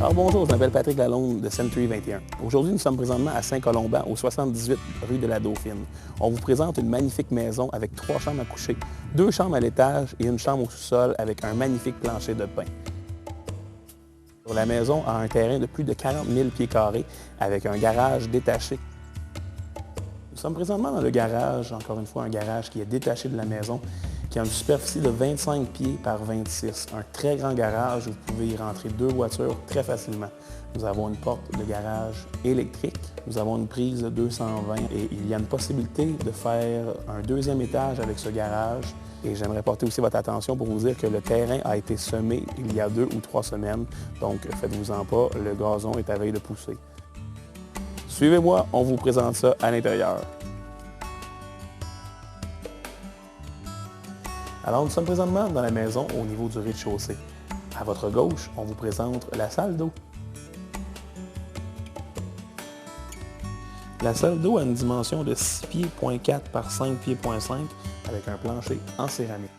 Alors bonjour, je m'appelle Patrick Lalonde de Century 21. Aujourd'hui, nous sommes présentement à Saint-Colomban, au 78 rue de la Dauphine. On vous présente une magnifique maison avec 3 chambres à coucher, 2 chambres à l'étage et une chambre au sous-sol avec un magnifique plancher de pin. La maison a un terrain de plus de 40 000 pieds carrés avec un garage détaché. Nous sommes présentement dans le garage, encore une fois un garage qui est détaché de la maison, qui a une superficie de 25 pieds par 26. Un très grand garage où vous pouvez y rentrer 2 voitures très facilement. Nous avons une porte de garage électrique, nous avons une prise de 220 et il y a une possibilité de faire un 2e étage avec ce garage. Et j'aimerais porter aussi votre attention pour vous dire que le terrain a été semé il y a 2 ou 3 semaines, donc faites-vous-en pas, le gazon est à veille de pousser. Suivez-moi, on vous présente ça à l'intérieur. Alors, nous sommes présentement dans la maison au niveau du rez-de-chaussée. À votre gauche, on vous présente la salle d'eau. La salle d'eau a une dimension de 6 pieds 4 par 5 pieds 5 avec un plancher en céramique.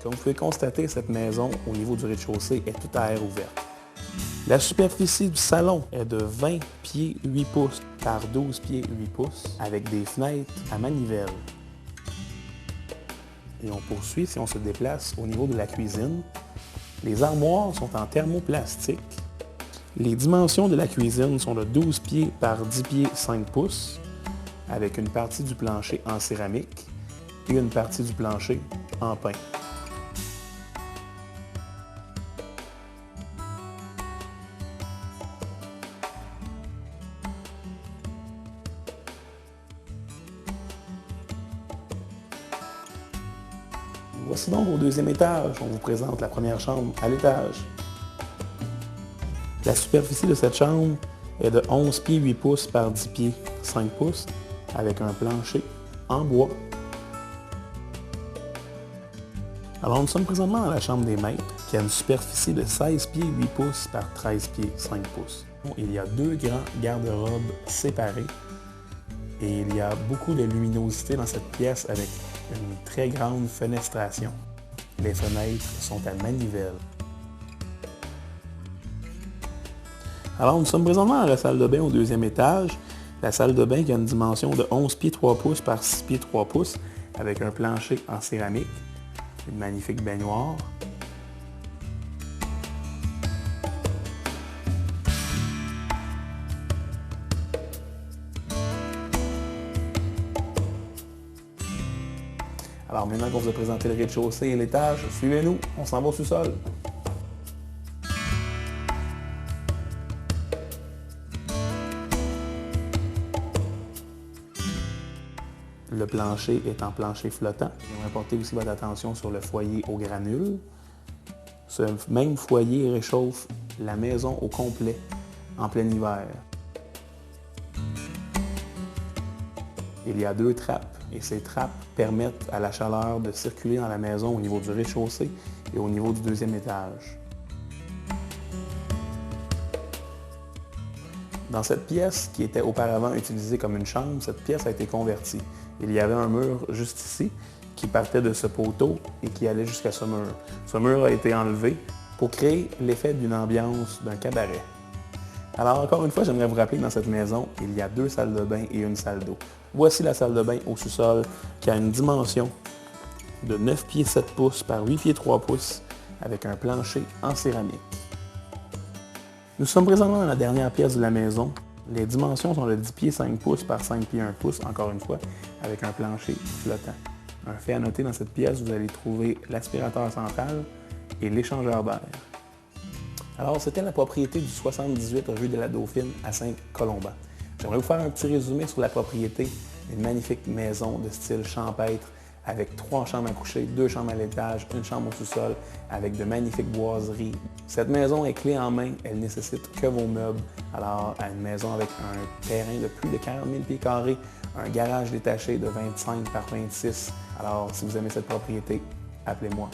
Comme vous pouvez constater, cette maison au niveau du rez-de-chaussée est toute à air ouverte. La superficie du salon est de 20 pieds 8 pouces par 12 pieds 8 pouces avec des fenêtres à manivelle. Et on poursuit si on se déplace au niveau de la cuisine. Les armoires sont en thermoplastique. Les dimensions de la cuisine sont de 12 pieds par 10 pieds 5 pouces avec une partie du plancher en céramique et une partie du plancher en pin. Voici donc au 2e étage, on vous présente la première chambre à l'étage. La superficie de cette chambre est de 11 pieds 8 pouces par 10 pieds 5 pouces avec un plancher en bois. Alors nous sommes présentement dans la chambre des maîtres qui a une superficie de 16 pieds 8 pouces par 13 pieds 5 pouces. Il y a 2 grands garde-robes séparés et il y a beaucoup de luminosité dans cette pièce avec une très grande fenestration. Les fenêtres sont à manivelle. Alors, nous sommes présentement dans la salle de bain au 2e étage. La salle de bain qui a une dimension de 11 pieds 3 pouces par 6 pieds 3 pouces avec un plancher en céramique, une magnifique baignoire. Alors maintenant qu'on vous a présenté le rez-de-chaussée et l'étage, suivez-nous, on s'en va au sous-sol. Le plancher est en plancher flottant. J'aimerais porter aussi votre attention sur le foyer au granule. Ce même foyer réchauffe la maison au complet en plein hiver. Il y a 2 trappes et ces trappes permettent à la chaleur de circuler dans la maison au niveau du rez-de-chaussée et au niveau du 2e étage. Dans cette pièce qui était auparavant utilisée comme une chambre, cette pièce a été convertie. Il y avait un mur juste ici qui partait de ce poteau et qui allait jusqu'à ce mur. Ce mur a été enlevé pour créer l'effet d'une ambiance d'un cabaret. Alors encore une fois, j'aimerais vous rappeler que dans cette maison, il y a 2 salles de bain et une salle d'eau. Voici la salle de bain au sous-sol qui a une dimension de 9 pieds 7 pouces par 8 pieds 3 pouces avec un plancher en céramique. Nous sommes présentement dans la dernière pièce de la maison. Les dimensions sont de 10 pieds 5 pouces par 5 pieds 1 pouce, encore une fois, avec un plancher flottant. Un fait à noter dans cette pièce, vous allez trouver l'aspirateur central et l'échangeur d'air. Alors, c'était la propriété du 78 rue de la Dauphine à Saint-Colomban. J'aimerais vous faire un petit résumé sur la propriété. Une magnifique maison de style champêtre avec 3 chambres à coucher, 2 chambres à l'étage, une chambre au sous-sol avec de magnifiques boiseries. Cette maison est clé en main, elle nécessite que vos meubles. Alors, une maison avec un terrain de plus de 40 000 pieds carrés, un garage détaché de 25 par 26. Alors, si vous aimez cette propriété, appelez-moi.